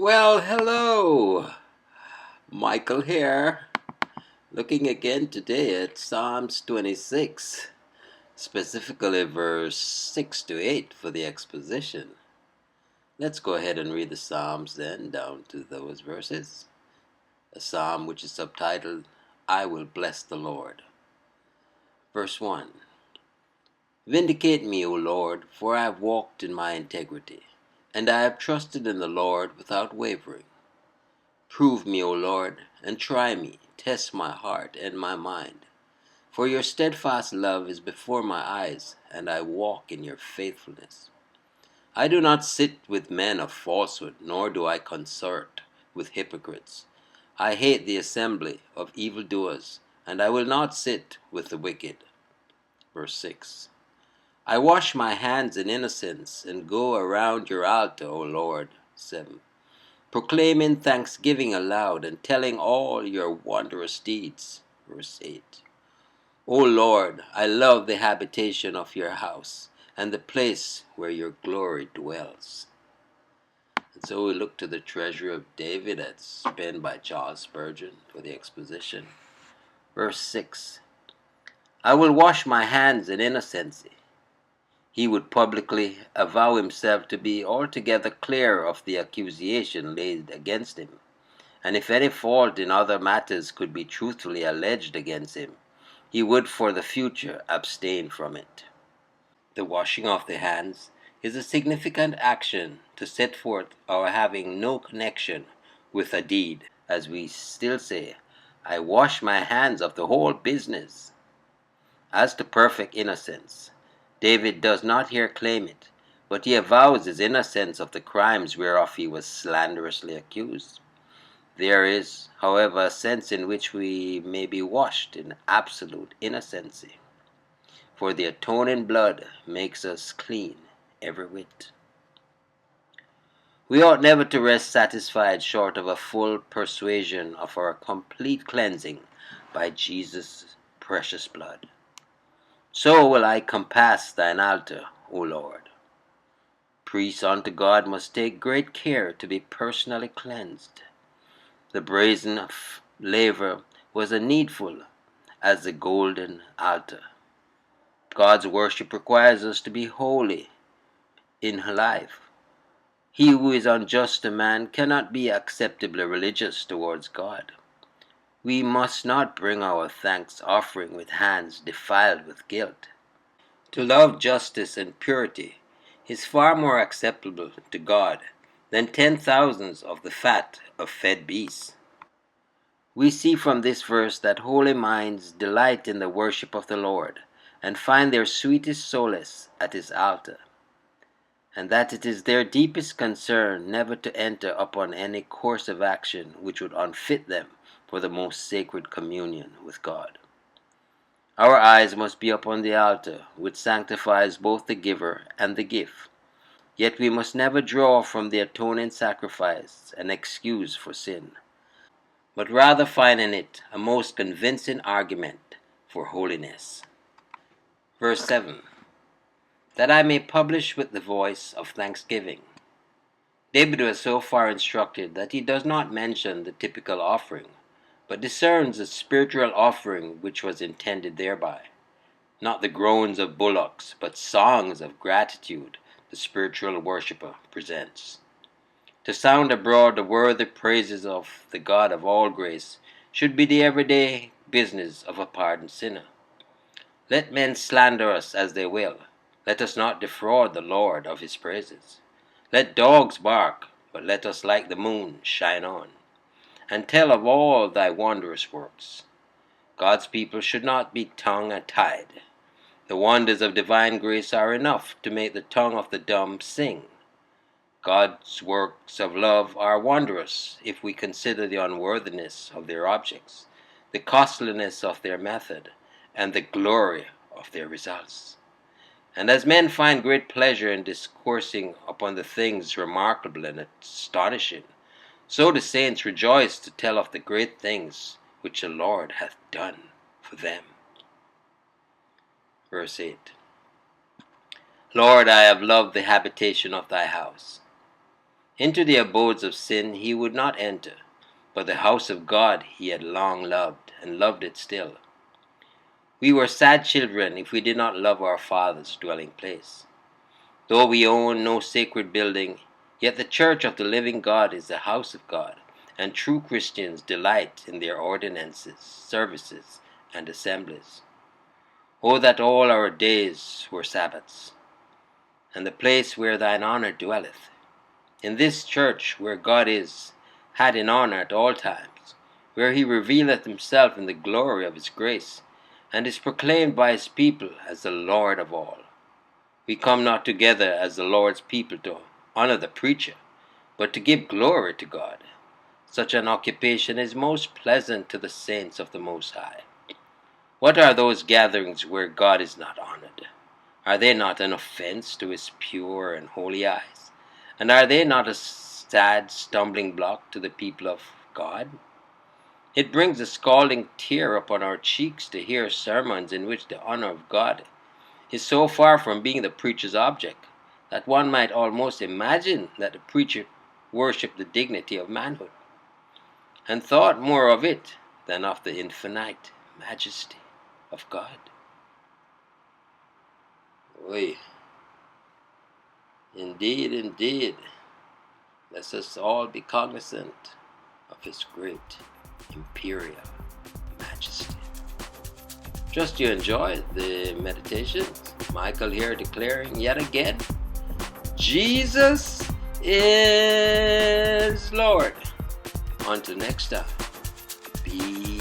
Well, hello. Michael here. Looking again today at Psalms 26, specifically verse 6 to 8 for the exposition. Let's go ahead and read the Psalms then down to those verses. A psalm which is subtitled, I Will Bless the Lord. Verse 1. Vindicate me, O Lord, for I have walked in my integrity, and I have trusted in the Lord without wavering. Prove me, O Lord, and try me, test my heart and my mind. For your steadfast love is before my eyes, and I walk in your faithfulness. I do not sit with men of falsehood, nor do I consort with hypocrites. I hate the assembly of evildoers, and I will not sit with the wicked. Verse 6. I wash my hands in innocence, and go around your altar, O Lord. 7. Proclaiming thanksgiving aloud and telling all your wondrous deeds. Verse 8. O Lord, I love the habitation of your house and the place where your glory dwells. And so we look to the treasure of David as penned by Charles Spurgeon for the exposition. Verse 6. I will wash my hands in innocency. He would publicly avow himself to be altogether clear of the accusation laid against him, and if any fault in other matters could be truthfully alleged against him, he would for the future abstain from it. The washing of the hands is a significant action to set forth our having no connection with a deed, as we still say, I wash my hands of the whole business. As to perfect innocence, David does not here claim it, but he avows his innocence of the crimes whereof he was slanderously accused. There is, however, a sense in which we may be washed in absolute innocency, for the atoning blood makes us clean every whit. We ought never to rest satisfied short of a full persuasion of our complete cleansing by Jesus' precious blood. So will I compass thine altar, O Lord. Priests unto God must take great care to be personally cleansed. The brazen laver was as needful as the golden altar. God's worship requires us to be holy in life. He who is unjust to man cannot be acceptably religious towards God. We must not bring our thanks offering with hands defiled with guilt. To love justice and purity is far more acceptable to God than 10,000s of the fat of fed beasts. We see from this verse that holy minds delight in the worship of the Lord and find their sweetest solace at his altar, and that it is their deepest concern never to enter upon any course of action which would unfit them for the most sacred communion with God. Our eyes must be upon the altar, which sanctifies both the giver and the gift. Yet we must never draw from the atoning sacrifice an excuse for sin, but rather find in it a most convincing argument for holiness. Verse 7. That I may publish with the voice of thanksgiving. David was so far instructed that he does not mention the typical offering, but discerns the spiritual offering which was intended thereby. Not the groans of bullocks, but songs of gratitude the spiritual worshipper presents. To sound abroad the worthy praises of the God of all grace should be the everyday business of a pardoned sinner. Let men slander us as they will. Let us not defraud the Lord of his praises. Let dogs bark, but let us like the moon shine on, and tell of all thy wondrous works. God's people should not be tongue-tied. The wonders of divine grace are enough to make the tongue of the dumb sing. God's works of love are wondrous if we consider the unworthiness of their objects, the costliness of their method, and the glory of their results. And as men find great pleasure in discoursing upon the things remarkable and astonishing, so the saints rejoice to tell of the great things which the Lord hath done for them. Verse 8. Lord, I have loved the habitation of thy house. Into the abodes of sin he would not enter, but the house of God he had long loved, and loved it still. We were sad children if we did not love our Father's dwelling place. Though we own no sacred building, yet the church of the living God is the house of God, and true Christians delight in their ordinances, services, and assemblies. Oh, that all our days were Sabbaths, and the place where thine honor dwelleth. In this church where God is, had in honor at all times, where he revealeth himself in the glory of his grace, and is proclaimed by his people as the Lord of all. We come not together as the Lord's people to honor the preacher, but to give glory to God. Such an occupation is most pleasant to the saints of the Most High. What are those gatherings where God is not honored? Are they not an offense to his pure and holy eyes? And are they not a sad stumbling block to the people of God? It brings a scalding tear upon our cheeks to hear sermons in which the honor of God is so far from being the preacher's object that one might almost imagine that the preacher worshipped the dignity of manhood, and thought more of it than of the infinite majesty of God. Oy. Indeed, indeed, let us all be cognizant of his great imperial majesty. Trust you enjoyed the meditations. Michael here declaring yet again, Jesus is Lord. Until next time, be